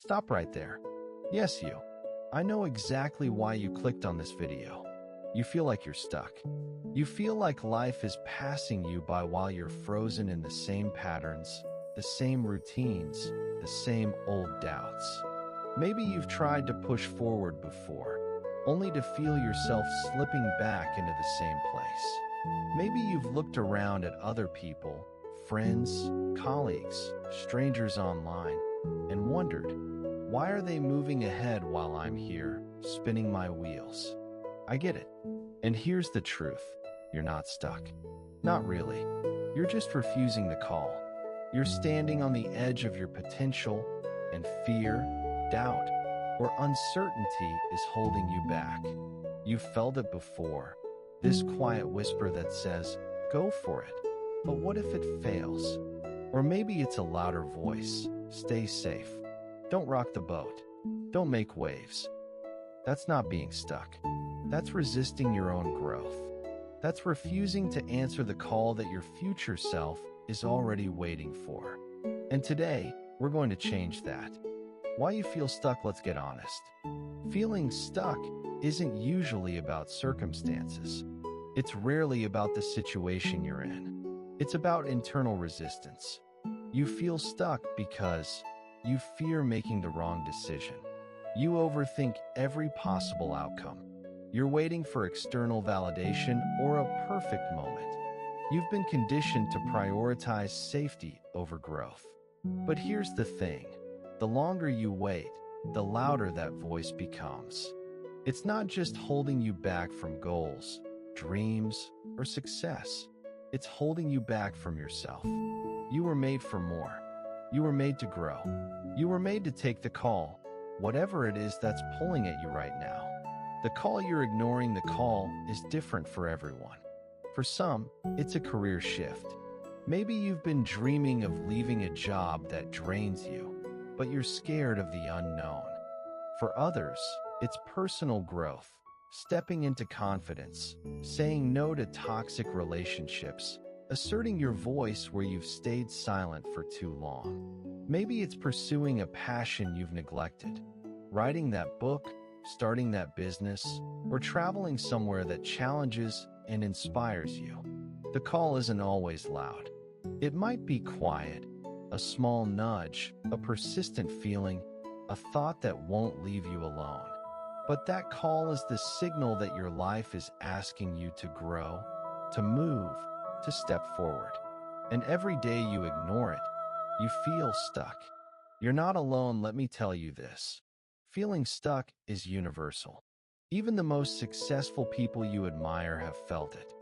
Stop right there. Yes, you. I know exactly why you clicked on this video. You feel like you're stuck. You feel like life is passing you by while you're frozen in the same patterns, the same routines, the same old doubts. Maybe you've tried to push forward before, only to feel yourself slipping back into the same place. Maybe you've looked around at other people, friends, colleagues, strangers online, and wondered, why are they moving ahead while I'm here, spinning my wheels? I get it. And here's the truth. You're not stuck. Not really. You're just refusing the call. You're standing on the edge of your potential, and fear, doubt, or uncertainty is holding you back. You've felt it before. This quiet whisper that says, go for it. But what if it fails? Or maybe it's a louder voice. Stay safe. Don't rock the boat. Don't make waves. That's not being stuck. That's resisting your own growth. That's refusing to answer the call that your future self is already waiting for. And today, we're going to change that. Why you feel stuck, let's get honest. Feeling stuck isn't usually about circumstances. It's rarely about the situation you're in. It's about internal resistance. You feel stuck because you fear making the wrong decision. You overthink every possible outcome. You're waiting for external validation or a perfect moment. You've been conditioned to prioritize safety over growth. But here's the thing. The longer you wait, the louder that voice becomes. It's not just holding you back from goals, dreams, or success. It's holding you back from yourself. You were made for more. You were made to grow. You were made to take the call, whatever it is that's pulling at you right now. The call you're ignoring, the call is different for everyone. For some, it's a career shift. Maybe you've been dreaming of leaving a job that drains you, but you're scared of the unknown. For others, it's personal growth, stepping into confidence, saying no to toxic relationships, asserting your voice where you've stayed silent for too long. Maybe it's pursuing a passion you've neglected, writing that book, starting that business, or traveling somewhere that challenges and inspires you. The call isn't always loud. It might be quiet, a small nudge, a persistent feeling, a thought that won't leave you alone. But that call is the signal that your life is asking you to grow, to move, to step forward. And every day you ignore it, you feel stuck. You're not alone, let me tell you this. Feeling stuck is universal. Even the most successful people you admire have felt it.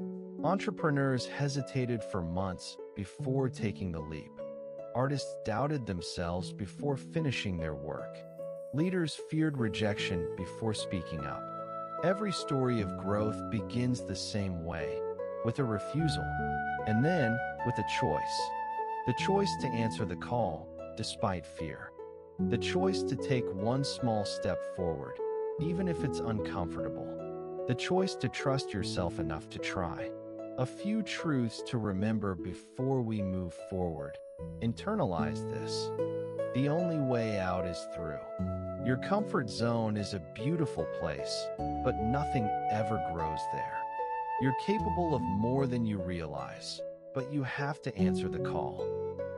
Entrepreneurs hesitated for months before taking the leap. Artists doubted themselves before finishing their work. Leaders feared rejection before speaking up. Every story of growth begins the same way, with a refusal, and then with a choice. The choice to answer the call, despite fear. The choice to take one small step forward, even if it's uncomfortable. The choice to trust yourself enough to try. A few truths to remember before we move forward. Internalize this. The only way out is through. Your comfort zone is a beautiful place, but nothing ever grows there. You're capable of more than you realize, but you have to answer the call.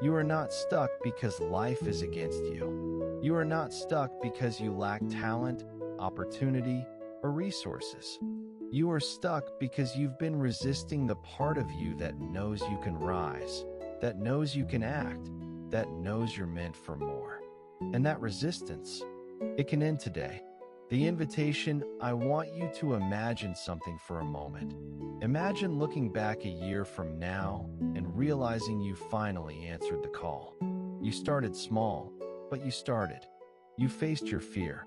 You are not stuck because life is against you. You are not stuck because you lack talent, opportunity, or resources. You are stuck because you've been resisting the part of you that knows you can rise, that knows you can act, that knows you're meant for more. And that resistance, it can end today. The invitation, I want you to imagine something for a moment. Imagine looking back a year from now and realizing you finally answered the call. You started small, but you started. You faced your fear.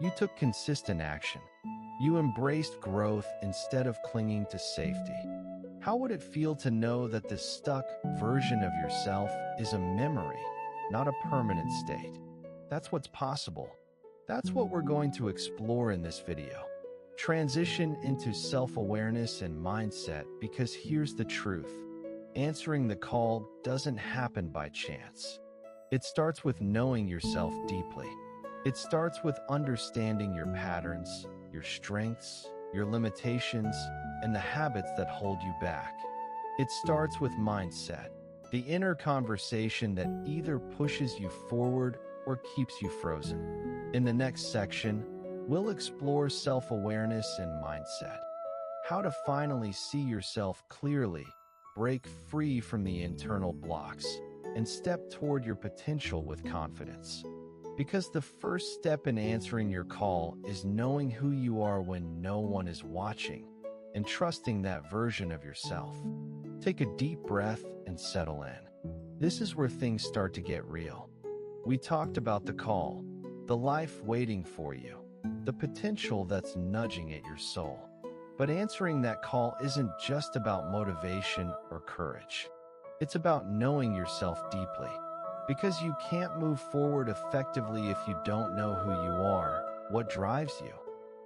You took consistent action. You embraced growth instead of clinging to safety. How would it feel to know that this stuck version of yourself is a memory, not a permanent state? That's what's possible. That's what we're going to explore in this video. Transition into self-awareness and mindset, because here's the truth. Answering the call doesn't happen by chance. It starts with knowing yourself deeply. It starts with understanding your patterns, your strengths, your limitations, and the habits that hold you back. It starts with mindset, the inner conversation that either pushes you forward or keeps you frozen. In the next section, we'll explore self-awareness and mindset, how to finally see yourself clearly, break free from the internal blocks, and step toward your potential with confidence. Because the first step in answering your call is knowing who you are when no one is watching and trusting that version of yourself. Take a deep breath and settle in. This is where things start to get real. We talked about the call, the life waiting for you, the potential that's nudging at your soul. But answering that call isn't just about motivation or courage. It's about knowing yourself deeply. Because you can't move forward effectively if you don't know who you are, what drives you,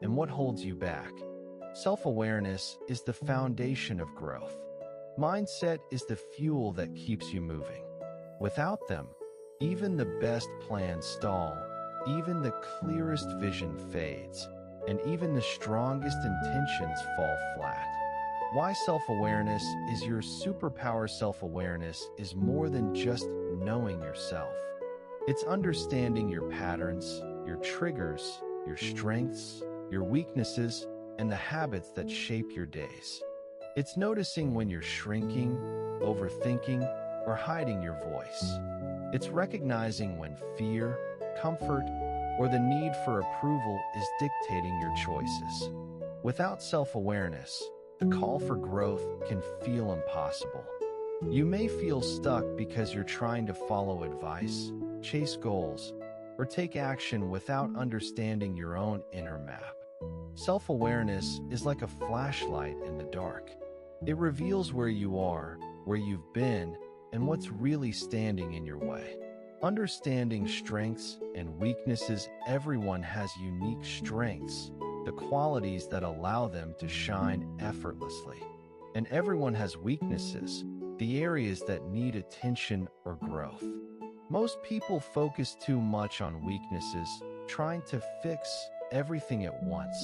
and what holds you back. Self-awareness is the foundation of growth. Mindset is the fuel that keeps you moving. Without them, even the best plans stall, even the clearest vision fades, and even the strongest intentions fall flat. Why self-awareness is your superpower. Self-awareness is more than just knowing yourself. It's understanding your patterns, your triggers, your strengths, your weaknesses, and the habits that shape your days. It's noticing when you're shrinking, overthinking, or hiding your voice. It's recognizing when fear, comfort, or the need for approval is dictating your choices. Without self-awareness, the call for growth can feel impossible. You may feel stuck because you're trying to follow advice, chase goals, or take action without understanding your own inner map. Self-awareness is like a flashlight in the dark. It reveals where you are, where you've been, and what's really standing in your way. Understanding strengths and weaknesses. Everyone has unique strengths, the qualities that allow them to shine effortlessly. And everyone has weaknesses, the areas that need attention or growth. Most people focus too much on weaknesses, trying to fix everything at once,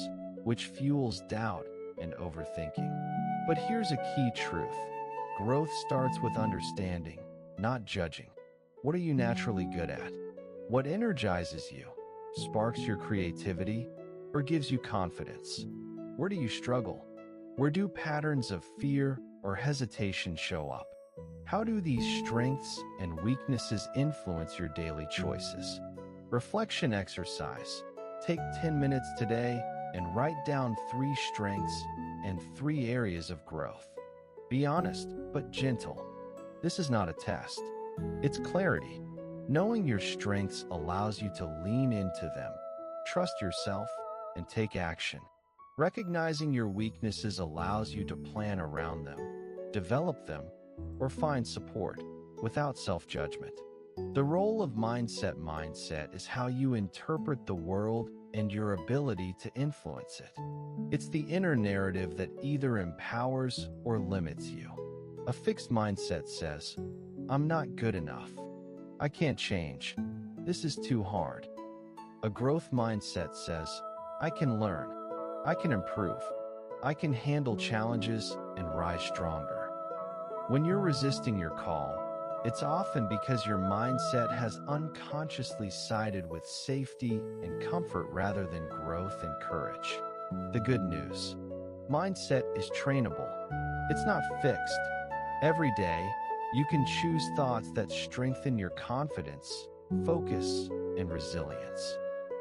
which fuels doubt and overthinking. But here's a key truth. Growth starts with understanding, not judging. What are you naturally good at? What energizes you, sparks your creativity, or gives you confidence? Where do you struggle? Where do patterns of fear or hesitation show up? How do these strengths and weaknesses influence your daily choices? Reflection exercise. Take 10 minutes today and write down 3 strengths and 3 areas of growth. Be honest, but gentle. This is not a test. It's clarity. Knowing your strengths allows you to lean into them, trust yourself, and take action. Recognizing your weaknesses allows you to plan around them, develop them, or find support without self-judgment. The role of mindset is how you interpret the world and your ability to influence it. It's the inner narrative that either empowers or limits you. A fixed mindset says, "I'm not good enough. I can't change. This is too hard." A growth mindset says, "I can learn. I can improve. I can handle challenges and rise stronger." When you're resisting your call, it's often because your mindset has unconsciously sided with safety and comfort rather than growth and courage. The good news: mindset is trainable. It's not fixed. Every day, you can choose thoughts that strengthen your confidence, focus, and resilience.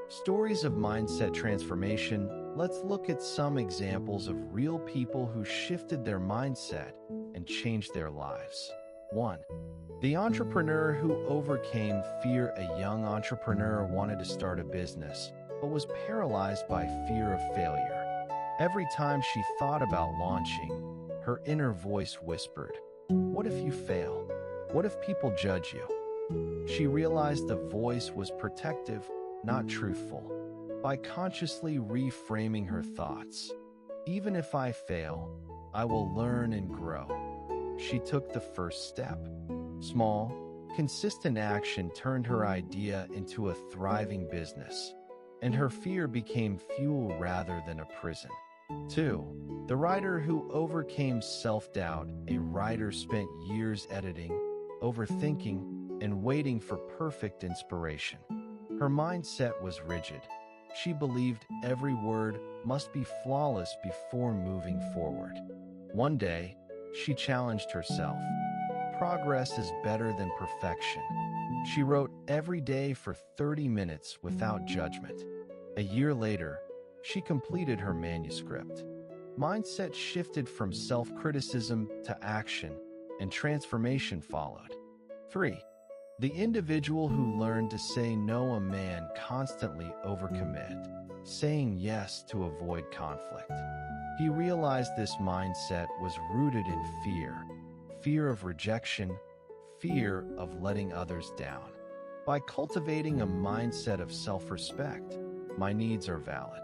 Stories of mindset transformation. Let's look at some examples of real people who shifted their mindset and changed their lives. 1. The entrepreneur who overcame fear. A young entrepreneur wanted to start a business, but was paralyzed by fear of failure. Every time she thought about launching, her inner voice whispered, "What if you fail? What if people judge you?" She realized the voice was protective, not truthful. By consciously reframing her thoughts, "Even if I fail, I will learn and grow," she took the first step. Small, consistent action turned her idea into a thriving business, and her fear became fuel rather than a prison. 2. The writer who overcame self-doubt. A writer spent years editing, overthinking, and waiting for perfect inspiration. Her mindset was rigid. She believed every word must be flawless before moving forward. One day, she challenged herself. Progress is better than perfection. She wrote every day for 30 minutes without judgment. A year later, she completed her manuscript. Mindset shifted from self-criticism to action, and transformation followed. 3. The individual who learned to say no. A man constantly overcommit, saying yes to avoid conflict. He realized this mindset was rooted in fear of rejection, fear of letting others down. By cultivating a mindset of self-respect, my needs are valid.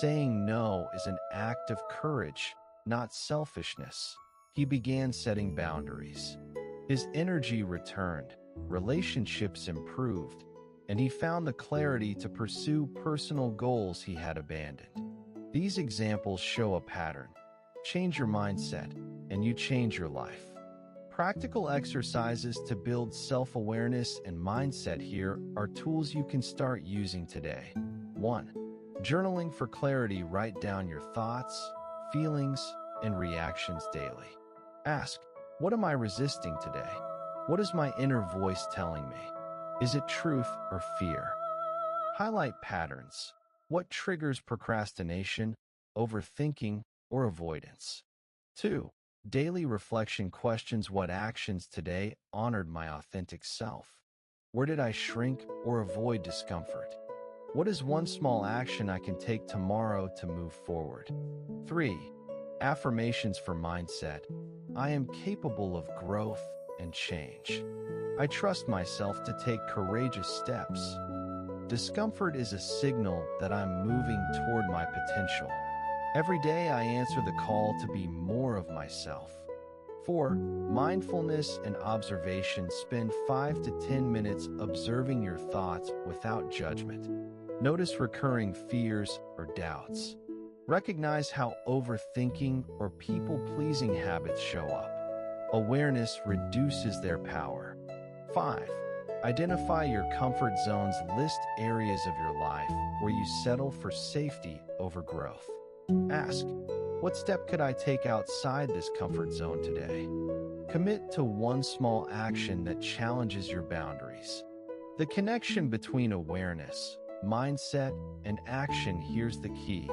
Saying no is an act of courage, not selfishness. He began setting boundaries. His energy returned, relationships improved, and he found the clarity to pursue personal goals he had abandoned. These examples show a pattern. Change your mindset, and you change your life. Practical exercises to build self-awareness and mindset. Here are tools you can start using today. 1. Journaling for clarity. Write down your thoughts, feelings, and reactions daily. Ask, what am I resisting today? What is my inner voice telling me? Is it truth or fear? Highlight patterns. What triggers procrastination, overthinking, or avoidance? 2. Daily reflection questions. What actions today honored my authentic self? Where did I shrink or avoid discomfort? What is one small action I can take tomorrow to move forward? 3. Affirmations for mindset. I am capable of growth and change. I trust myself to take courageous steps. Discomfort is a signal that I'm moving toward my potential. Every day I answer the call to be more of myself. 4. Mindfulness and observation. Spend 5 to 10 minutes observing your thoughts without judgment. Notice recurring fears or doubts. Recognize how overthinking or people-pleasing habits show up. Awareness reduces their power. 5. Identify your comfort zones. List areas of your life where you settle for safety over growth. Ask, what step could I take outside this comfort zone today? Commit to one small action that challenges your boundaries. The connection between awareness, mindset, and action. Here's the key.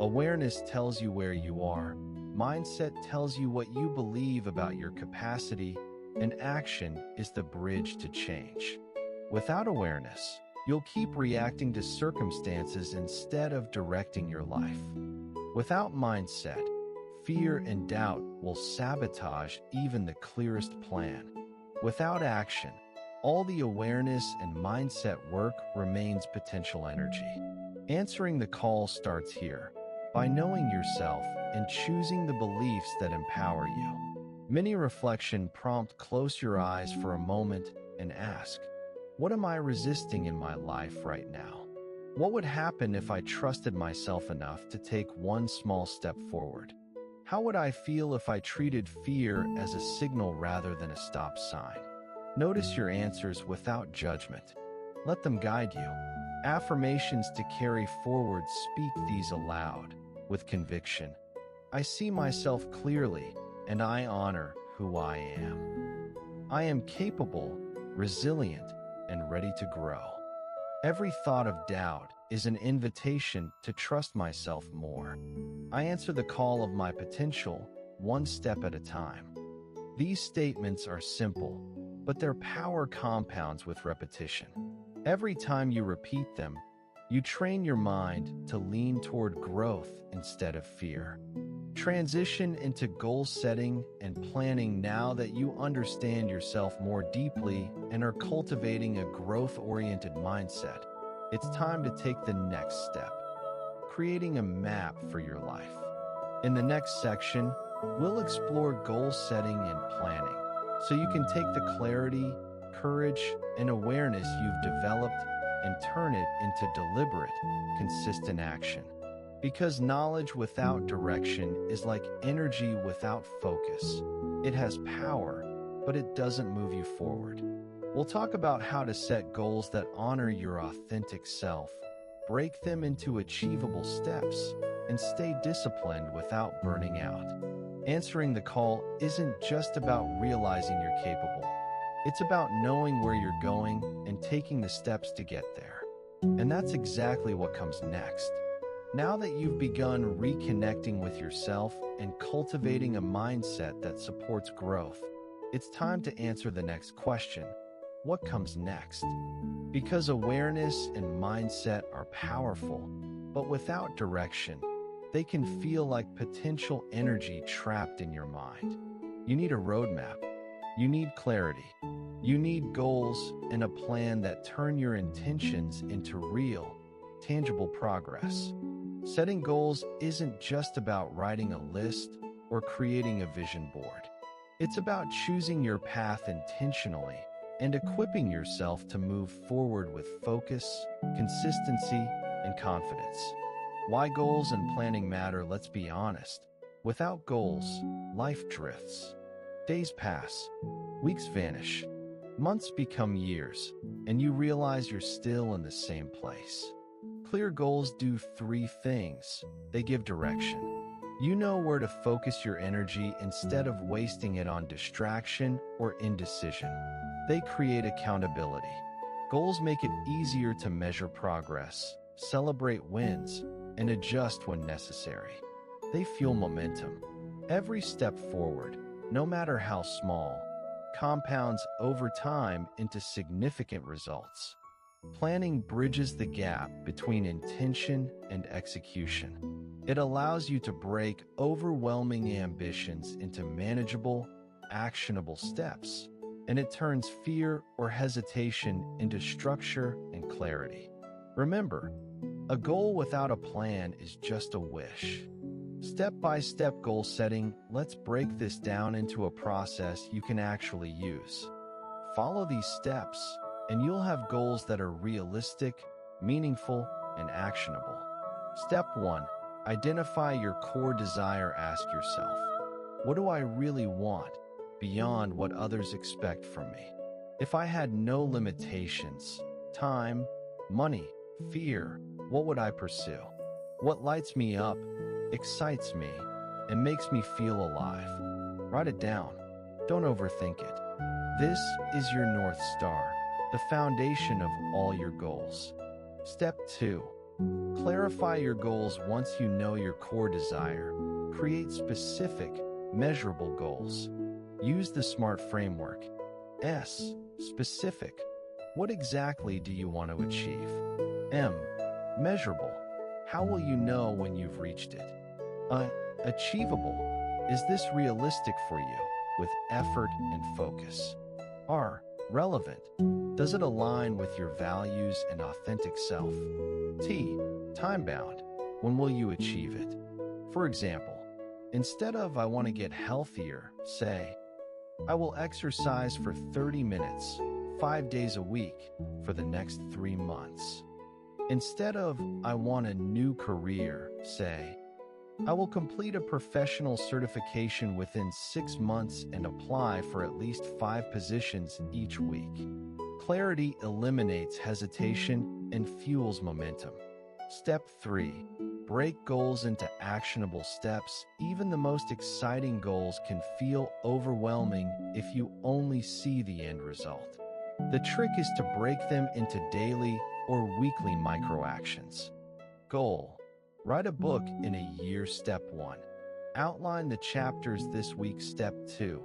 Awareness tells you where you are. Mindset tells you what you believe about your capacity, and action is the bridge to change. Without awareness, you'll keep reacting to circumstances instead of directing your life. Without mindset, fear and doubt will sabotage even the clearest plan. Without action, all the awareness and mindset work remains potential energy. Answering the call starts here, by knowing yourself and choosing the beliefs that empower you. Mini reflection prompt. Close your eyes for a moment and ask, what am I resisting in my life right now? What would happen if I trusted myself enough to take one small step forward? How would I feel if I treated fear as a signal rather than a stop sign? Notice your answers without judgment. Let them guide you. Affirmations to carry forward. Speak these aloud with conviction. I see myself clearly, and I honor who I am. I am capable, resilient, and ready to grow. Every thought of doubt is an invitation to trust myself more. I answer the call of my potential, one step at a time. These statements are simple, but their power compounds with repetition. Every time you repeat them, you train your mind to lean toward growth instead of fear. Transition into goal setting and planning. Now that you understand yourself more deeply and are cultivating a growth-oriented mindset, it's time to take the next step, creating a map for your life. In the next section, we'll explore goal setting and planning, so you can take the clarity, courage, and awareness you've developed and turn it into deliberate, consistent action. Because knowledge without direction is like energy without focus. It has power, but it doesn't move you forward. We'll talk about how to set goals that honor your authentic self, break them into achievable steps, and stay disciplined without burning out. Answering the call isn't just about realizing you're capable. It's about knowing where you're going and taking the steps to get there. And that's exactly what comes next. Now that you've begun reconnecting with yourself and cultivating a mindset that supports growth, it's time to answer the next question: what comes next? Because awareness and mindset are powerful, but without direction, they can feel like potential energy trapped in your mind. You need a roadmap. You need clarity. You need goals and a plan that turn your intentions into real, tangible progress. Setting goals isn't just about writing a list or creating a vision board. It's about choosing your path intentionally and equipping yourself to move forward with focus, consistency, and confidence. Why goals and planning matter? Let's be honest. Without goals, life drifts. Days pass, weeks vanish, months become years, and you realize you're still in the same place. Clear goals do three things. They give direction. You know where to focus your energy instead of wasting it on distraction or indecision. They create accountability. Goals make it easier to measure progress, celebrate wins, and adjust when necessary. They fuel momentum. Every step forward, no matter how small, compounds over time into significant results. Planning bridges the gap between intention and execution. It allows you to break overwhelming ambitions into manageable, actionable steps, and it turns fear or hesitation into structure and clarity. Remember, a goal without a plan is just a wish. Step-by-step goal setting, let's break this down into a process you can actually use. Follow these steps, and you'll have goals that are realistic, meaningful, and actionable. Step 1. Identify your core desire. Ask yourself, what do I really want beyond what others expect from me? If I had no limitations, time, money, fear, what would I pursue? What lights me up, excites me, and makes me feel alive? Write it down. Don't overthink it. This is your North Star, the foundation of all your goals. Step 2. Clarify your goals. Once you know your core desire, create specific, measurable goals. Use the SMART framework. S. Specific. What exactly do you want to achieve? M. Measurable. How will you know when you've reached it? Achievable. Is this realistic for you, with effort and focus? R. Relevant. Does it align with your values and authentic self? T. Time-bound. When will you achieve it? For example, instead of "I want to get healthier," say, "I will exercise for 30 minutes, 5 days a week, for the next 3 months." Instead of "I want a new career," say, "I will complete a professional certification within 6 months and apply for at least 5 positions each week." Clarity eliminates hesitation and fuels momentum. Step 3. Break goals into actionable steps. Even the most exciting goals can feel overwhelming if you only see the end result. The trick is to break them into daily or weekly micro-actions. Goal. Write a book in a year. Step 1. Outline the chapters this week. Step 2.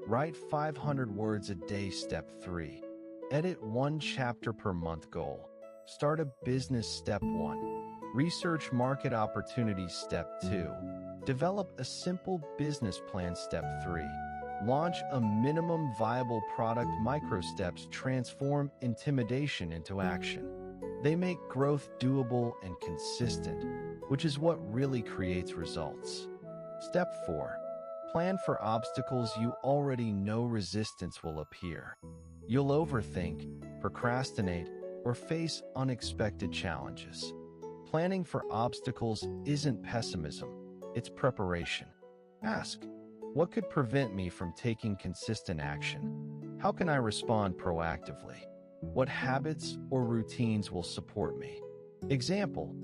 Write 500 words a day. Step 3. Edit 1 chapter per month. Goal. Start a business. Step 1. Research market opportunities. Step 2. Develop a simple business plan. Step 3. Launch a minimum viable product. Micro steps transform intimidation into action. They make growth doable and consistent, which is what really creates results. Step 4. Plan for obstacles. You already know resistance will appear. You'll overthink, procrastinate, or face unexpected challenges. Planning for obstacles isn't pessimism, it's preparation. Ask, what could prevent me from taking consistent action? How can I respond proactively? What habits or routines will support me? Example,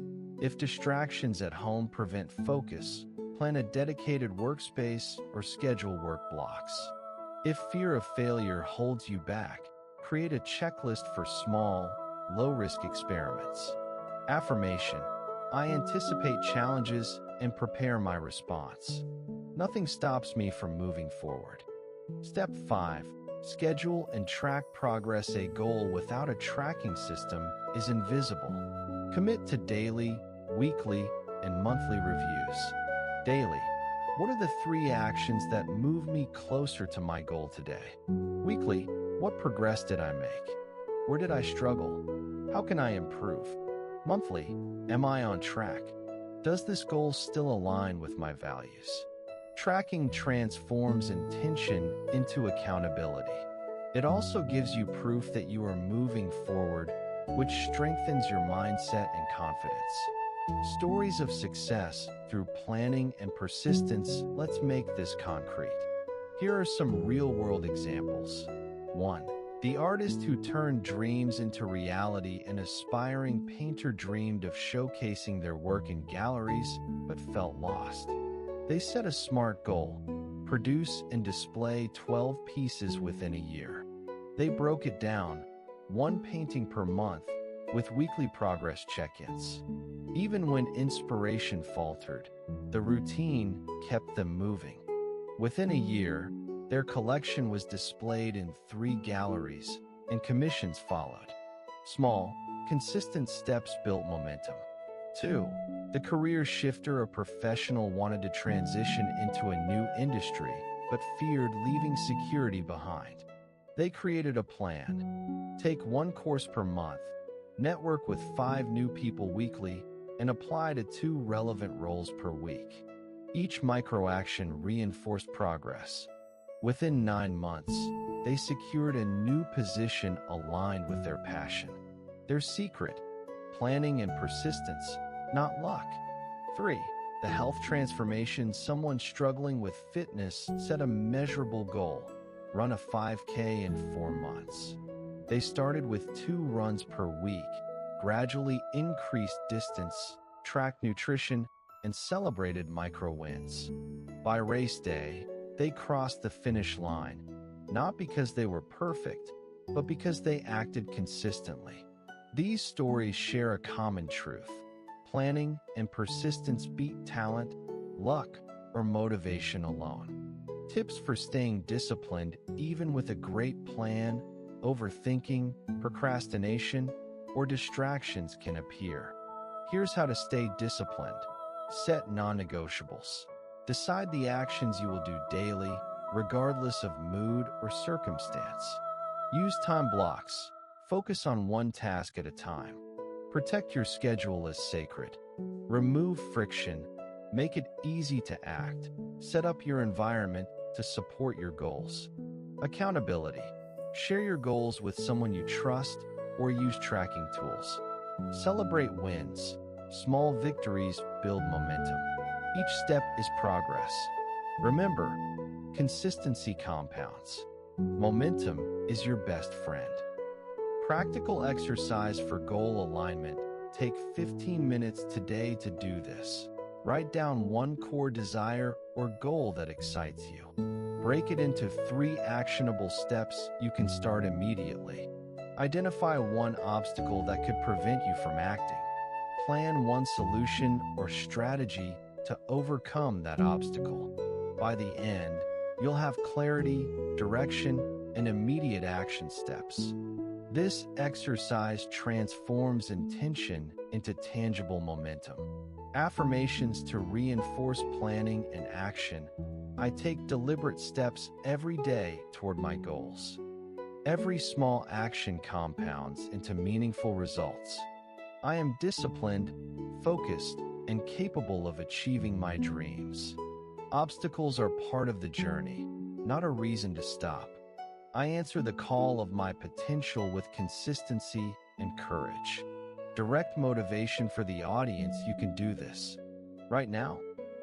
if distractions at home prevent focus, plan a dedicated workspace or schedule work blocks. If fear of failure holds you back, create a checklist for small, low-risk experiments. Affirmation, I anticipate challenges and prepare my response. Nothing stops me from moving forward. Step 5. Schedule and track progress. A goal without a tracking system is invisible. Commit to daily, weekly, and monthly reviews. Daily, what are the 3 actions that move me closer to my goal today? Weekly, what progress did I make? Where did I struggle? How can I improve? Monthly, am I on track? Does this goal still align with my values? Tracking transforms intention into accountability. It also gives you proof that you are moving forward, which strengthens your mindset and confidence. Stories of success through planning and persistence. Let's make this concrete. Here are some real-world examples. 1. The artist who turned dreams into reality. An aspiring painter dreamed of showcasing their work in galleries, but felt lost. They set a smart goal: produce and display 12 pieces within a year. They broke it down, 1 painting per month, with weekly progress check-ins. Even when inspiration faltered, the routine kept them moving. Within a year, their collection was displayed in 3 galleries, and commissions followed. Small, consistent steps built momentum. 2. The career shifter. A professional wanted to transition into a new industry, but feared leaving security behind. They created a plan. Take 1 course per month, network with 5 new people weekly, and apply to 2 relevant roles per week. Each micro-action reinforced progress. Within 9 months, they secured a new position aligned with their passion. Their secret: planning and persistence, not luck. 3. The health transformation. Someone struggling with fitness set a measurable goal: run a 5K in 4 months. They started with 2 runs per week, gradually increased distance, tracked nutrition, and celebrated micro-wins. By race day, they crossed the finish line, not because they were perfect, but because they acted consistently. These stories share a common truth: planning and persistence beat talent, luck, or motivation alone. Tips for staying disciplined even with a great plan. Overthinking, procrastination, or distractions can appear. Here's how to stay disciplined. Set non-negotiables. Decide the actions you will do daily, regardless of mood or circumstance. Use time blocks. Focus on 1 task at a time. Protect your schedule as sacred. Remove friction. Make it easy to act. Set up your environment to support your goals. Accountability. Share your goals with someone you trust or use tracking tools. Celebrate wins. Small victories build momentum. Each step is progress. Remember, consistency compounds. Momentum is your best friend. Practical exercise for goal alignment. Take 15 minutes today to do this. Write down 1 core desire or goal that excites you. Break it into 3 actionable steps you can start immediately. Identify 1 obstacle that could prevent you from acting. Plan 1 solution or strategy to overcome that obstacle. By the end, you'll have clarity, direction, and immediate action steps. This exercise transforms intention into tangible momentum. Affirmations to reinforce planning and action. I take deliberate steps every day toward my goals. Every small action compounds into meaningful results. I am disciplined, focused, and capable of achieving my dreams. Obstacles are part of the journey, not a reason to stop. I answer the call of my potential with consistency and courage. Direct motivation for the audience: you can do this. Right now.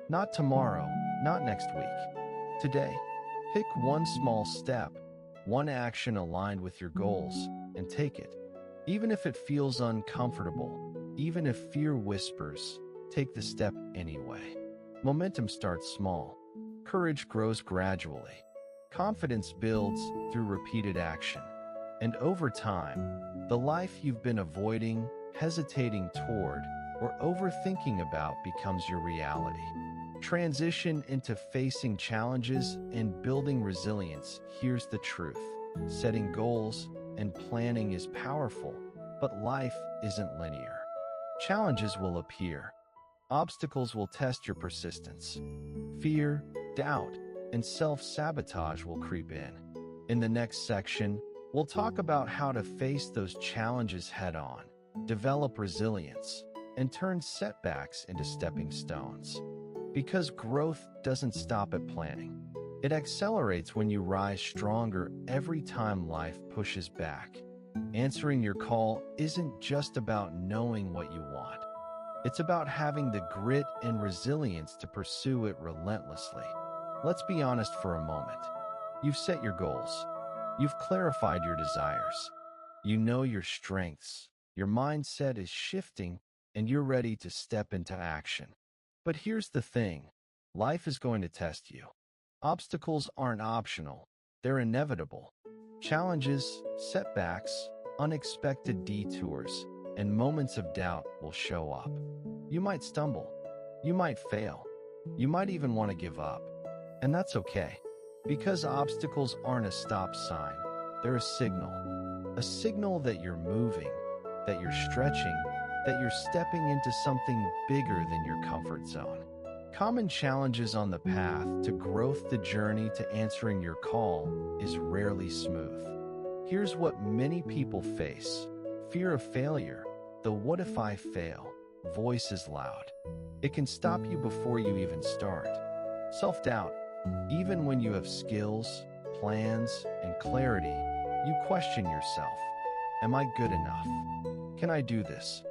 Not tomorrow, not next week. Today. Pick one small step, one action aligned with your goals, and take it. Even if it feels uncomfortable, even if fear whispers, take the step anyway. Momentum starts small. Courage grows gradually. Confidence builds through repeated action. And over time, the life you've been avoiding, hesitating toward, or overthinking about becomes your reality. Transition into facing challenges and building resilience. Here's the truth. Setting goals and planning is powerful, but life isn't linear. Challenges will appear. Obstacles will test your persistence. Fear, doubt, and self-sabotage will creep in. In the next section, we'll talk about how to face those challenges head-on, develop resilience, and turn setbacks into stepping stones. Because growth doesn't stop at planning. It accelerates when you rise stronger every time life pushes back. Answering your call isn't just about knowing what you want. It's about having the grit and resilience to pursue it relentlessly. Let's be honest for a moment. You've set your goals. You've clarified your desires. You know your strengths. Your mindset is shifting, and you're ready to step into action. But here's the thing. Life is going to test you. Obstacles aren't optional. They're inevitable. Challenges, setbacks, unexpected detours, and moments of doubt will show up. You might stumble. You might fail. You might even want to give up. And that's okay. Because obstacles aren't a stop sign. They're a signal. A signal that you're moving, that you're stretching, that you're stepping into something bigger than your comfort zone. Common challenges on the path to growth. The journey to answering your call is rarely smooth. Here's what many people face. Fear of failure. The "what if I fail" voice is loud. It can stop you before you even start. Self-doubt. Even when you have skills, plans, and clarity, you question yourself. Am I good enough? Can I do this?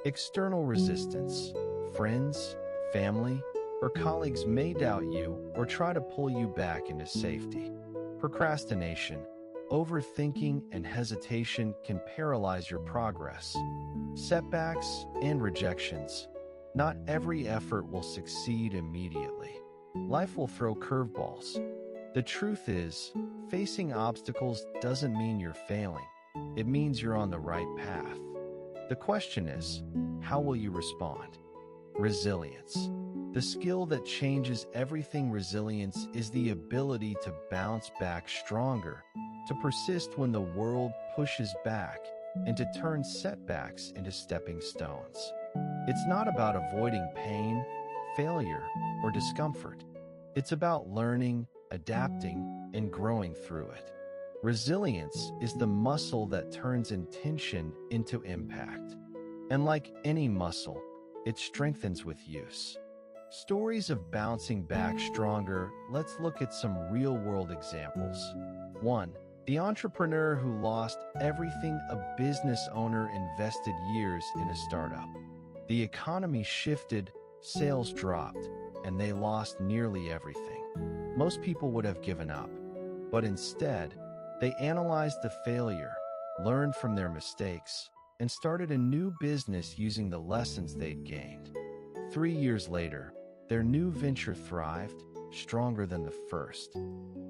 External resistance. Friends, family, or colleagues may doubt you or try to pull you back into safety. Procrastination. Overthinking and hesitation can paralyze your progress. Setbacks and rejections. Not every effort will succeed immediately. Life will throw curveballs. The truth is, facing obstacles doesn't mean you're failing. It means you're on the right path. The question is, how will you respond? Resilience. The skill that changes everything. Resilience is the ability to bounce back stronger, to persist when the world pushes back, and to turn setbacks into stepping stones. It's not about avoiding pain, failure, or discomfort. It's about learning, adapting, and growing through it. Resilience is the muscle that turns intention into impact. And like any muscle, it strengthens with use. Stories of bouncing back stronger. Let's look at some real-world examples. 1. The entrepreneur who lost everything. A business owner invested years in a startup. The economy shifted, sales dropped, and they lost nearly everything. Most people would have given up, but instead, they analyzed the failure, learned from their mistakes, and started a new business using the lessons they'd gained. 3 years later, their new venture thrived, stronger than the first.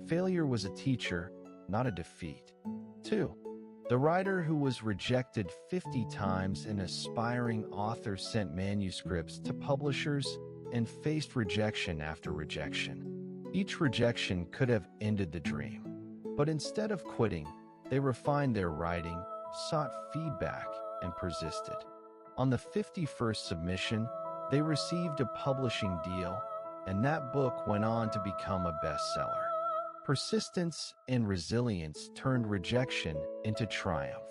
Failure was a teacher, not a defeat. 2. The writer who was rejected 50 times. An aspiring author sent manuscripts to publishers and faced rejection after rejection. Each rejection could have ended the dream. But instead of quitting, they refined their writing, sought feedback, and persisted. On the 51st submission, they received a publishing deal, and that book went on to become a bestseller. Persistence and resilience turned rejection into triumph.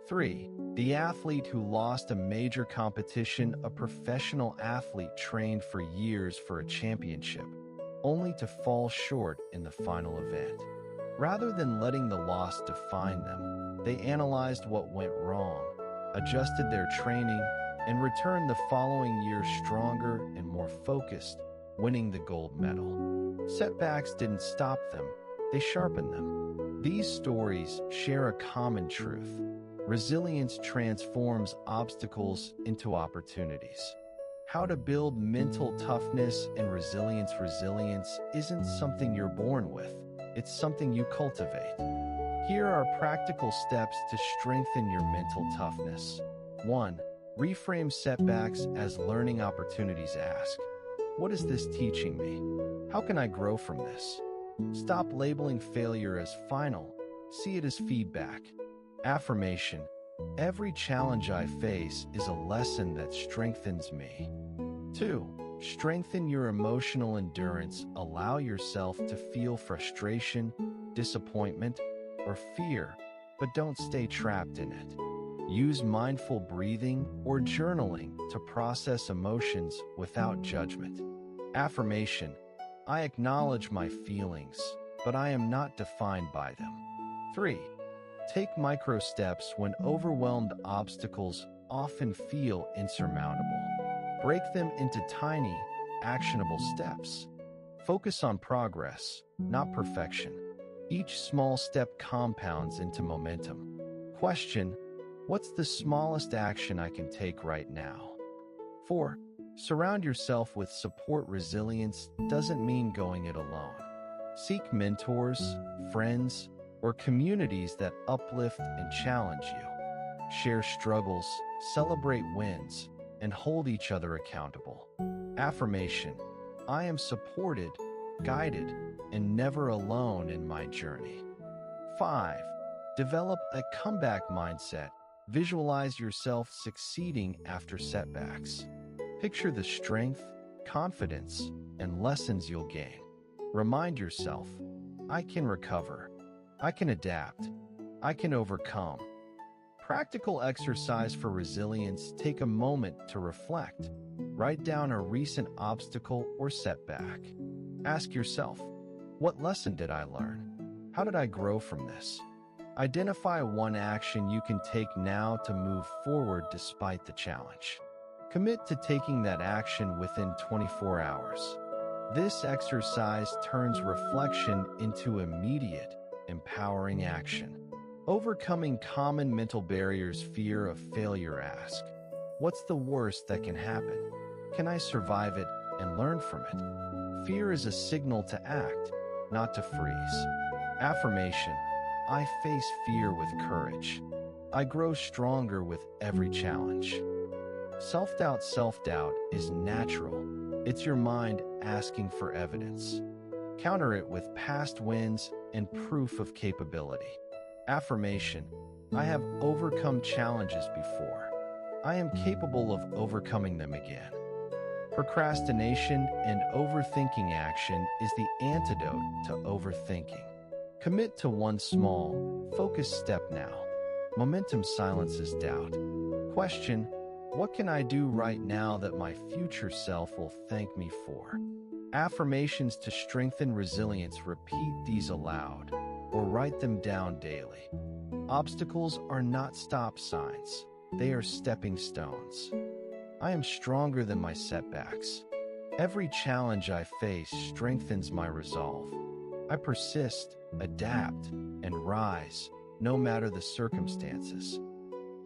3. The athlete who lost a major competition. A professional athlete trained for years for a championship, only to fall short in the final event. Rather than letting the loss define them, they analyzed what went wrong, adjusted their training, and returned the following year stronger and more focused, winning the gold medal. Setbacks didn't stop them, they sharpened them. These stories share a common truth. Resilience transforms obstacles into opportunities. How to build mental toughness and resilience. Resilience isn't something you're born with, it's something you cultivate. Here are practical steps to strengthen your mental toughness. 1. Reframe setbacks as learning opportunities. Ask, what is this teaching me? How can I grow from this? Stop labeling failure as final. See it as feedback. Affirmation. Every challenge I face is a lesson that strengthens me. 2. Strengthen your emotional endurance. Allow yourself to feel frustration, disappointment, or fear, but don't stay trapped in it. Use mindful breathing or journaling to process emotions without judgment. Affirmation. I acknowledge my feelings, but I am not defined by them. 3. Take micro steps when overwhelmed. Obstacles often feel insurmountable. Break them into tiny, actionable steps. Focus on progress, not perfection. Each small step compounds into momentum. Question, what's the smallest action I can take right now? 4. Surround yourself with support. Resilience doesn't mean going it alone. Seek mentors, friends, or communities that uplift and challenge you. Share struggles, celebrate wins, and hold each other accountable. Affirmation. I am supported, guided, and never alone in my journey. 5. Develop a comeback mindset. Visualize yourself succeeding after setbacks. Picture the strength, confidence, and lessons you'll gain. Remind yourself, I can recover. I can adapt. I can overcome. Practical exercise for resilience. Take a moment to reflect. Write down a recent obstacle or setback. Ask yourself, what lesson did I learn? How did I grow from this? Identify one action you can take now to move forward despite the challenge. Commit to taking that action within 24 hours. This exercise turns reflection into immediate, empowering action. Overcoming common mental barriers. Fear of failure. Ask, what's the worst that can happen? Can I survive it and learn from it? Fear is a signal to act, not to freeze. Affirmation. I face fear with courage. I grow stronger with every challenge. Self-doubt. Self-doubt is natural. It's your mind asking for evidence. Counter it with past wins and proof of capability. Affirmation. I have overcome challenges before. I am capable of overcoming them again. Procrastination and overthinking. Action is the antidote to overthinking. Commit to one small, focused step now. Momentum silences doubt. Question, what can I do right now that my future self will thank me for? Affirmations to strengthen resilience. Repeat these aloud or write them down daily. Obstacles are not stop signs. They are stepping stones. I am stronger than my setbacks. Every challenge I face strengthens my resolve. I persist, adapt, and rise, no matter the circumstances.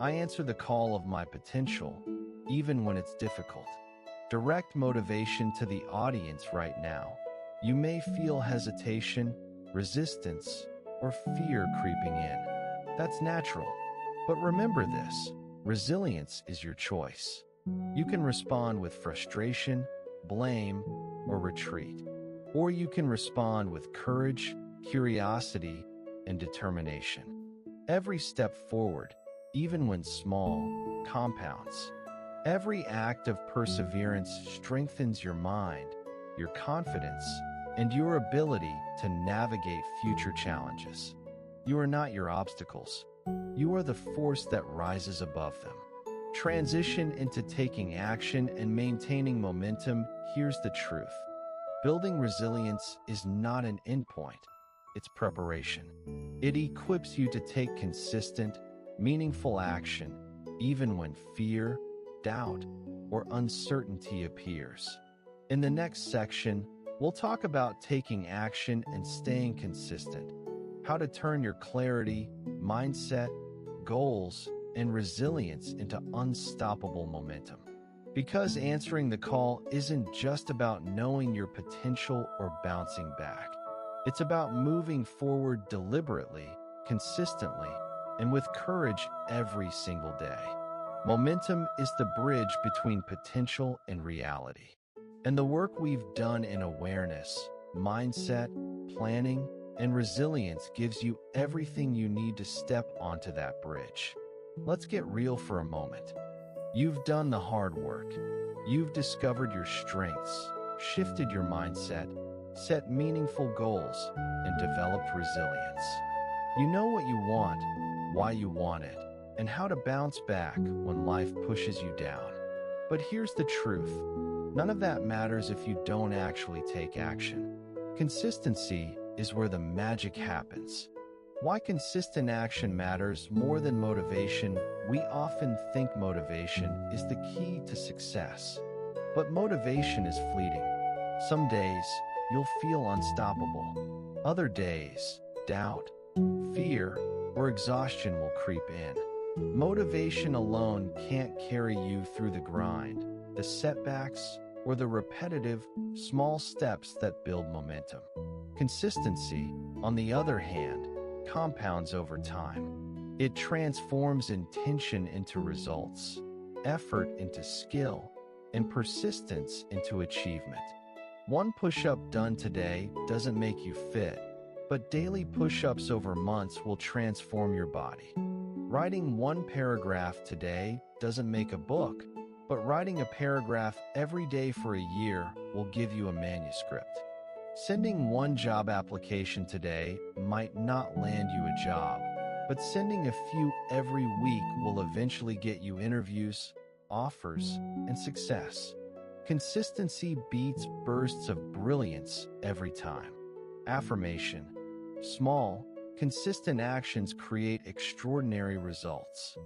I answer the call of my potential, even when it's difficult. Direct motivation to the audience right now. You may feel hesitation, resistance, or fear creeping in. That's natural. But remember this, resilience is your choice. You can respond with frustration, blame, or retreat. Or you can respond with courage, curiosity, and determination. Every step forward, even when small, compounds. Every act of perseverance strengthens your mind, your confidence, and your ability to navigate future challenges. You are not your obstacles. You are the force that rises above them. Transition into taking action and maintaining momentum. Here's the truth. Building resilience is not an endpoint. it's preparation. It equips you to take consistent, meaningful action, even when fear, doubt, or uncertainty appears. In the next section, we'll talk about taking action and staying consistent, how to turn your clarity, mindset, goals, and resilience into unstoppable momentum. Because answering the call isn't just about knowing your potential or bouncing back. It's about moving forward deliberately, consistently, and with courage every single day. Momentum is the bridge between potential and reality. And the work we've done in awareness, mindset, planning, and resilience gives you everything you need to step onto that bridge. Let's get real for a moment. You've done the hard work. You've discovered your strengths, shifted your mindset, set meaningful goals, and developed resilience. You know what you want, why you want it, and how to bounce back when life pushes you down. But here's the truth. None of that matters if you don't actually take action. Consistency is where the magic happens. Why consistent action matters more than motivation. We often think motivation is the key to success. But motivation is fleeting. Some days, you'll feel unstoppable. Other days, doubt, fear, or exhaustion will creep in. Motivation alone can't carry you through the grind, the setbacks, or the repetitive, small steps that build momentum. Consistency, on the other hand, compounds over time. It transforms intention into results, effort into skill, and persistence into achievement. One push-up done today doesn't make you fit, but daily push-ups over months will transform your body. Writing one paragraph today doesn't make a book, but writing a paragraph every day for a year will give you a manuscript. Sending one job application today might not land you a job, but sending a few every week will eventually get you interviews, offers, and success. Consistency beats bursts of brilliance every time. Affirmation. Small, consistent actions create extraordinary results.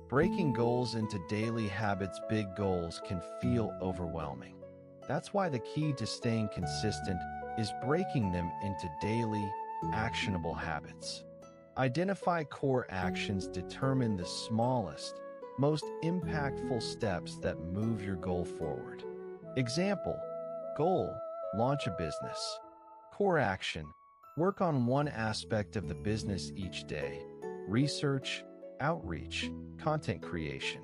Breaking goals into daily habits, big goals can feel overwhelming. That's why the key to staying consistent is breaking them into daily, actionable habits. Identify core actions, determine the smallest, most impactful steps that move your goal forward. Example, goal, launch a business. Core action, work on one aspect of the business each day. Research, outreach, content creation.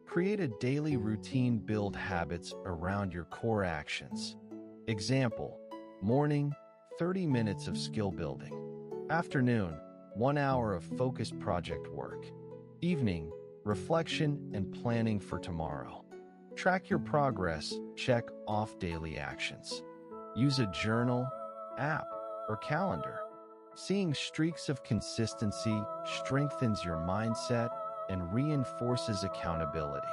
Create a daily routine, build habits around your core actions. Example, morning, 30 minutes of skill building. Afternoon, 1 hour of focused project work. Evening, reflection and planning for tomorrow. Track your progress, check off daily actions. Use a journal, app, or calendar. Seeing streaks of consistency strengthens your mindset and reinforces accountability.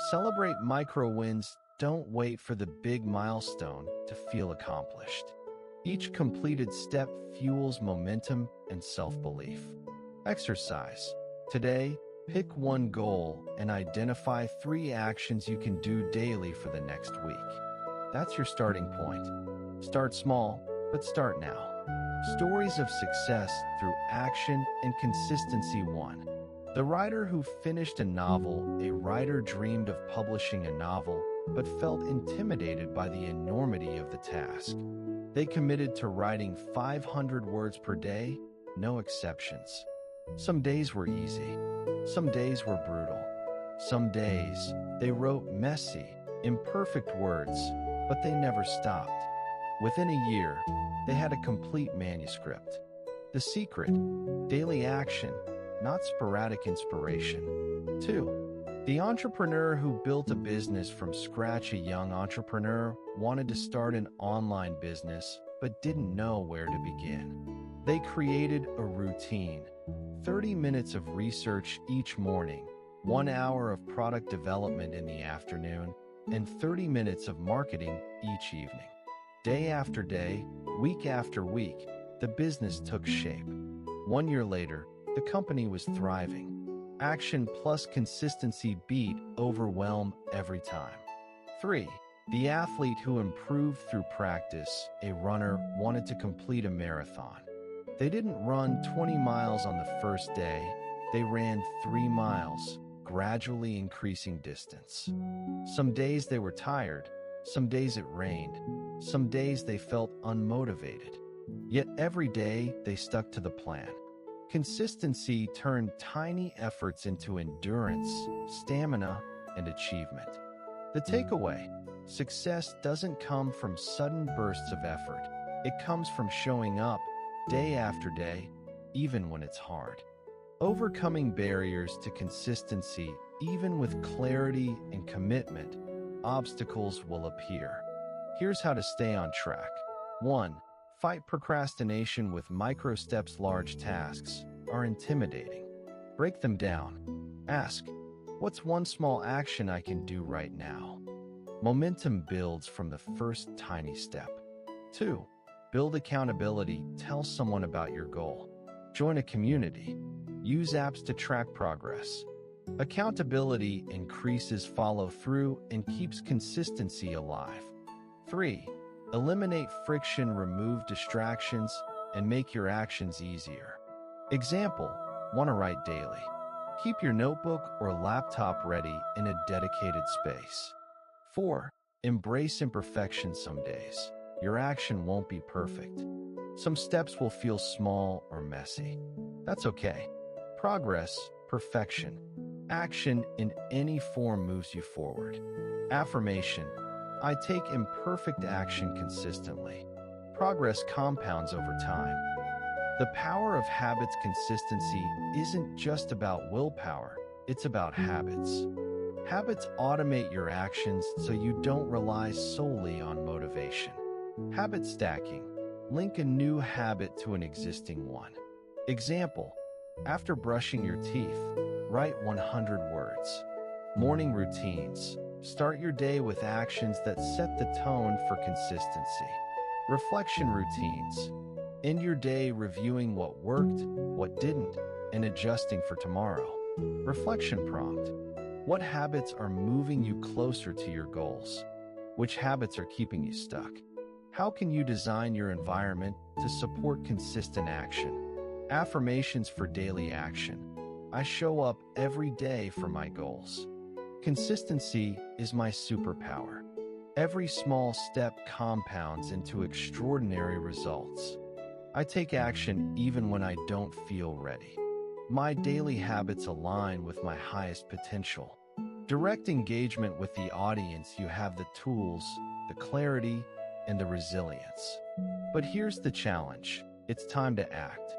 Celebrate micro wins. Don't wait for the big milestone to feel accomplished. Each completed step fuels momentum and self-belief. Exercise. Today, pick one goal and identify 3 actions you can do daily for the next week. That's your starting point. Start small, but start now. Stories of success through action and consistency. 1. The writer who finished a novel. A writer dreamed of publishing a novel, but felt intimidated by the enormity of the task. They committed to writing 500 words per day, no exceptions. Some days were easy. Some days were brutal. Some days, they wrote messy, imperfect words, but they never stopped. Within a year, they had a complete manuscript. The secret, daily action, not sporadic inspiration. 2. The entrepreneur who built a business from scratch. A young entrepreneur wanted to start an online business, but didn't know where to begin. They created a routine, 30 minutes of research each morning, 1 hour of product development in the afternoon, and 30 minutes of marketing each evening. Day after day, week after week, the business took shape. 1 year later, the company was thriving. Action plus consistency beat overwhelm every time. 3. The athlete who improved through practice, a runner, wanted to complete a marathon. They didn't run 20 miles on the first day, they ran 3 miles, gradually increasing distance. Some days they were tired, some days it rained, some days they felt unmotivated. Yet every day they stuck to the plan. Consistency turned tiny efforts into endurance, stamina, and achievement. The takeaway: success doesn't come from sudden bursts of effort. It comes from showing up day after day, even when it's hard. Overcoming barriers to consistency, even with clarity and commitment, obstacles will appear. Here's how to stay on track. 1. Fight procrastination with micro steps. Large tasks are intimidating. Break them down. Ask, what's one small action I can do right now? Momentum builds from the first tiny step. 2. Build accountability. Tell someone about your goal. Join a community. Use apps to track progress. Accountability increases follow-through and keeps consistency alive. 3. Eliminate friction, remove distractions, and make your actions easier. Example: want to write daily? Keep your notebook or laptop ready in a dedicated space. 4. Embrace imperfection. Some days your action won't be perfect. Some steps will feel small or messy. That's okay. Progress, perfection, action in any form moves you forward. Affirmation: I take imperfect action consistently. Progress compounds over time. The power of habits. Consistency isn't just about willpower, it's about habits. Habits automate your actions so you don't rely solely on motivation. Habit stacking: link a new habit to an existing one. Example: after brushing your teeth, write 100 words. Morning routines: start your day with actions that set the tone for consistency. Reflection routines: end your day reviewing what worked, what didn't, and adjusting for tomorrow. Reflection prompt: what habits are moving you closer to your goals? Which habits are keeping you stuck? How can you design your environment to support consistent action? Affirmations for daily action: I show up every day for my goals. Consistency is my superpower. Every small step compounds into extraordinary results. I take action even when I don't feel ready. My daily habits align with my highest potential. Direct engagement with the audience: you have the tools, the clarity, and the resilience. But here's the challenge: it's time to act.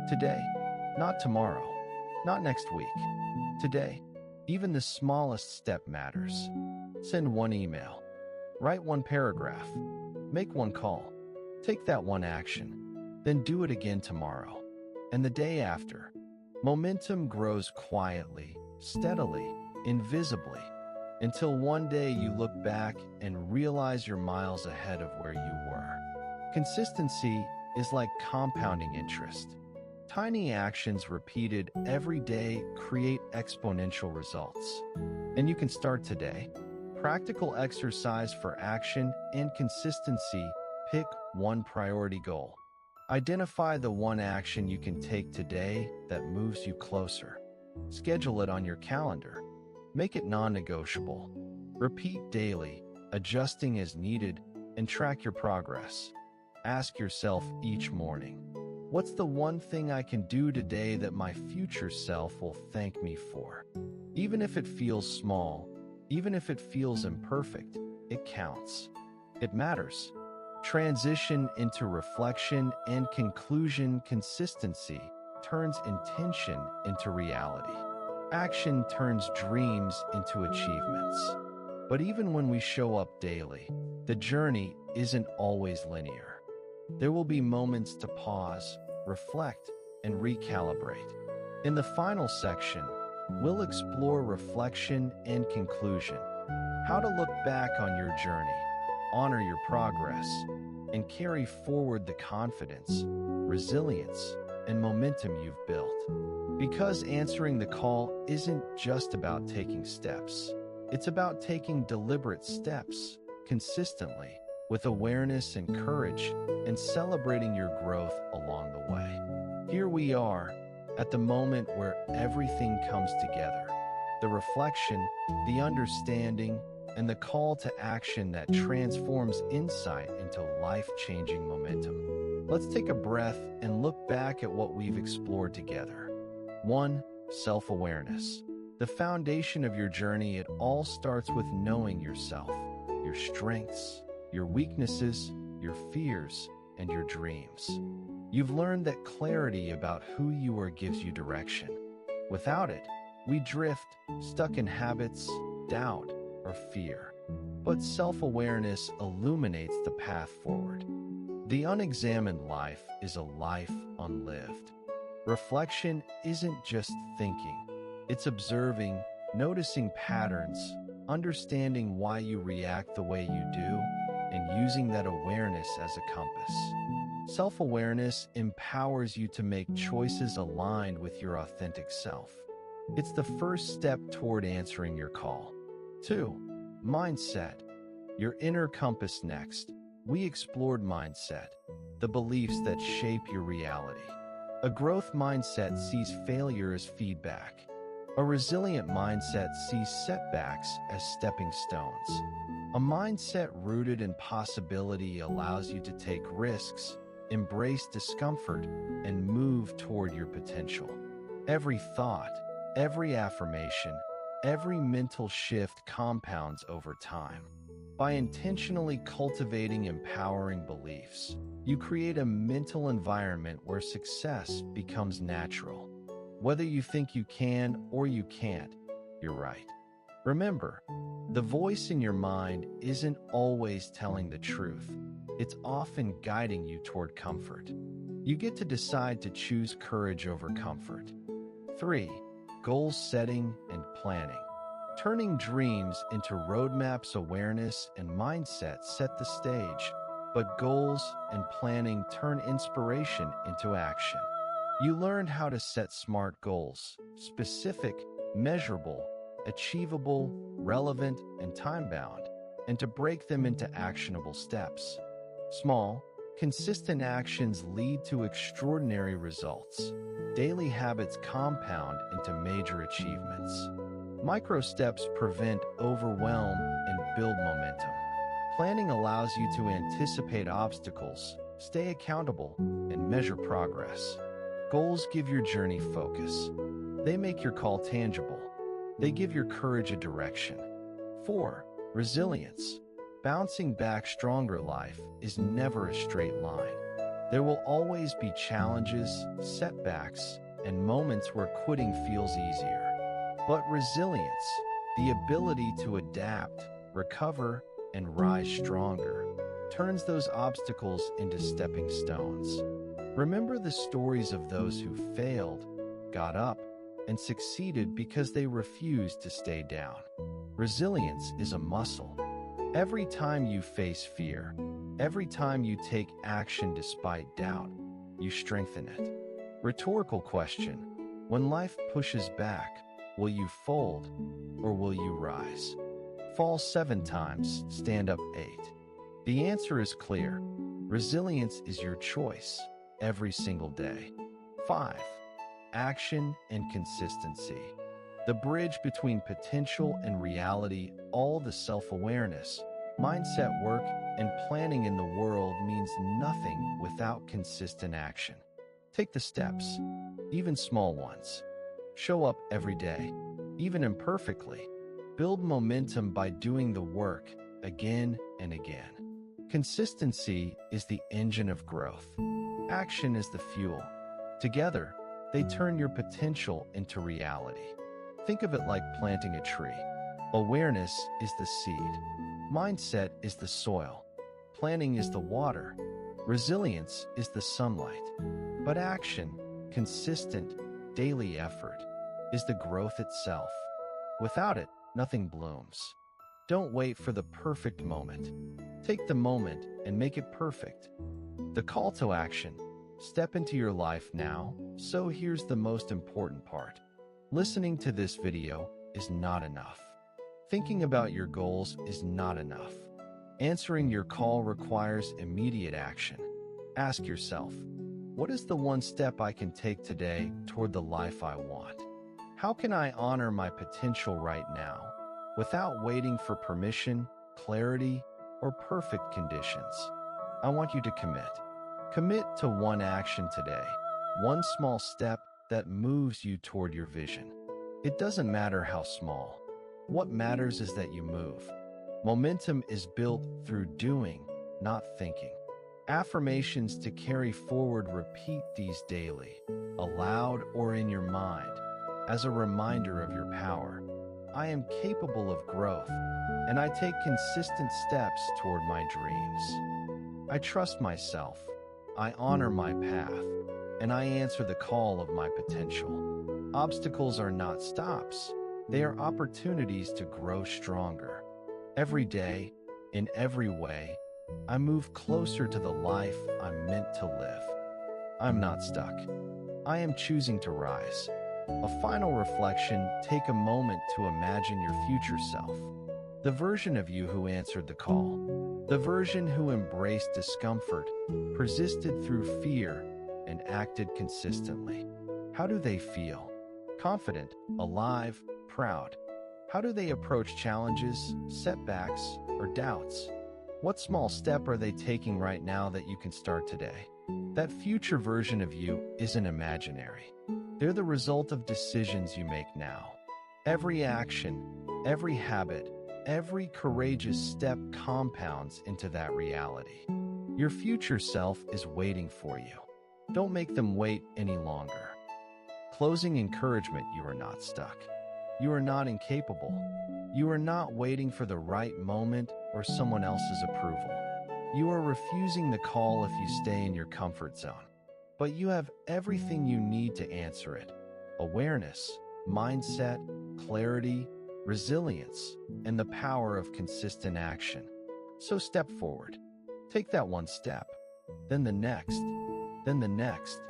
Today, not tomorrow, not next week. Today. Even the smallest step matters. Send one email. Write one paragraph. Make one call. Take that one action. Then do it again tomorrow. And the day after. Momentum grows quietly, steadily, invisibly, until one day you look back and realize you're miles ahead of where you were. Consistency is like compounding interest. Tiny actions repeated every day create exponential results. And you can start today. Practical exercise for action and consistency: pick one priority goal. Identify the one action you can take today that moves you closer. Schedule it on your calendar. Make it non-negotiable. Repeat daily, adjusting as needed, and track your progress. Ask yourself each morning, what's the one thing I can do today that my future self will thank me for? Even if it feels small, even if it feels imperfect, it counts. It matters. Transition into reflection and conclusion. Consistency turns intention into reality. Action turns dreams into achievements. But even when we show up daily, the journey isn't always linear. There will be moments to pause, reflect, and recalibrate. In the final section, we'll explore reflection and conclusion, how to look back on your journey, honor your progress, and carry forward the confidence, resilience, and momentum you've built. Because answering the call isn't just about taking steps, it's about taking deliberate steps consistently with awareness and courage and celebrating your growth along the way. Here we are at the moment where everything comes together. The reflection, the understanding, and the call to action that transforms insight into life-changing momentum. Let's take a breath and look back at what we've explored together. 1. Self-awareness. The foundation of your journey, it all starts with knowing yourself, your strengths, your weaknesses, your fears, and your dreams. You've learned that clarity about who you are gives you direction. Without it, we drift, stuck in habits, doubt, or fear. But self-awareness illuminates the path forward. The unexamined life is a life unlived. Reflection isn't just thinking. It's observing, noticing patterns, understanding why you react the way you do, and using that awareness as a compass. Self-awareness empowers you to make choices aligned with your authentic self. It's the first step toward answering your call. 2. Mindset. Your inner compass. Next, we explored mindset, the beliefs that shape your reality. A growth mindset sees failure as feedback. A resilient mindset sees setbacks as stepping stones. A mindset rooted in possibility allows you to take risks, embrace discomfort, and move toward your potential. Every thought, every affirmation, every mental shift compounds over time. By intentionally cultivating empowering beliefs, you create a mental environment where success becomes natural. Whether you think you can or you can't, you're right. Remember, the voice in your mind isn't always telling the truth. It's often guiding you toward comfort. You get to decide to choose courage over comfort. 3. Goal setting and planning. Turning dreams into roadmaps. Awareness and mindset set the stage, but goals and planning turn inspiration into action. You learned how to set SMART goals: specific, measurable, achievable, relevant, and time-bound, and to break them into actionable steps. Small, consistent actions lead to extraordinary results. Daily habits compound into major achievements. Micro steps prevent overwhelm and build momentum. Planning allows you to anticipate obstacles, stay accountable, and measure progress. Goals give your journey focus. They make your call tangible. They give your courage a direction. 4. Resilience. Bouncing back stronger. Life is never a straight line. There will always be challenges, setbacks, and moments where quitting feels easier. But resilience, the ability to adapt, recover, and rise stronger, turns those obstacles into stepping stones. Remember the stories of those who failed, got up, and succeeded because they refused to stay down. Resilience is a muscle. Every time you face fear, every time you take action despite doubt, you strengthen it. Rhetorical question: when life pushes back, will you fold or will you rise? Fall 7 times, stand up 8. The answer is clear. Resilience is your choice every single day. 5. Action and consistency. The bridge between potential and reality. All the self-awareness, mindset work, and planning in the world means nothing without consistent action. Take the steps, even small ones. Show up every day, even imperfectly. Build momentum by doing the work again and again. Consistency is the engine of growth. Action is the fuel. Together, they turn your potential into reality. Think of it like planting a tree. Awareness is the seed. Mindset is the soil. Planning is the water. Resilience is the sunlight. But action, consistent, daily effort, is the growth itself. Without it, nothing blooms. Don't wait for the perfect moment. Take the moment and make it perfect. The call to action: step into your life now. So here's the most important part. Listening to this video is not enough. Thinking about your goals is not enough. Answering your call requires immediate action. Ask yourself, what is the one step I can take today toward the life I want? How can I honor my potential right now without waiting for permission, clarity, or perfect conditions? I want you to commit. Commit to one action today, one small step that moves you toward your vision. It doesn't matter how small. What matters is that you move. Momentum is built through doing, not thinking. Affirmations to carry forward: repeat these daily, aloud or in your mind, as a reminder of your power. I am capable of growth, and I take consistent steps toward my dreams. I trust myself. I honor my path, and I answer the call of my potential. Obstacles are not stops. They are opportunities to grow stronger. Every day, in every way, I move closer to the life I'm meant to live. I'm not stuck. I am choosing to rise. A final reflection: take a moment to imagine your future self. The version of you who answered the call. The version who embraced discomfort, persisted through fear, and acted consistently. How do they feel? Confident, alive, proud. How do they approach challenges, setbacks, or doubts? What small step are they taking right now that you can start today? That future version of you isn't imaginary. They're the result of decisions you make now. Every action, every habit, every courageous step compounds into that reality. Your future self is waiting for you. Don't make them wait any longer. Closing encouragement: you are not stuck. You are not incapable. You are not waiting for the right moment or someone else's approval. You are refusing the call if you stay in your comfort zone. But you have everything you need to answer it: awareness, mindset, clarity, resilience, and the power of consistent action. So step forward. Take that one step, then the next, then the next.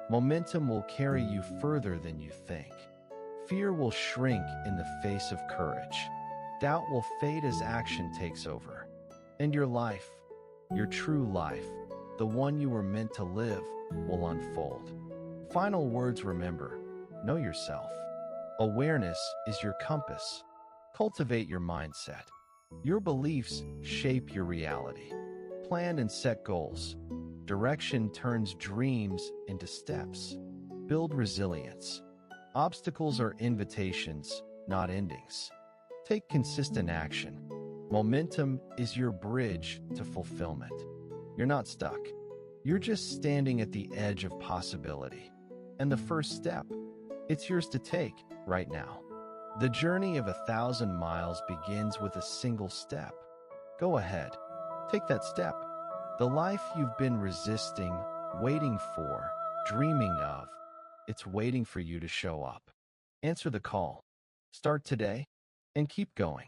Momentum will carry you further than you think. Fear will shrink in the face of courage. Doubt will fade as action takes over. And your life, your true life, the one you were meant to live, will unfold. Final words: remember, know yourself. Awareness is your compass. Cultivate your mindset. Your beliefs shape your reality. Plan and set goals. Direction turns dreams into steps. Build resilience. Obstacles are invitations, not endings. Take consistent action. Momentum is your bridge to fulfillment. You're not stuck. You're just standing at the edge of possibility. And the first step, it's yours to take right now. The journey of 1,000 miles begins with a single step. Go ahead. Take that step. The life you've been resisting, waiting for, dreaming of, it's waiting for you to show up. Answer the call. Start today and keep going.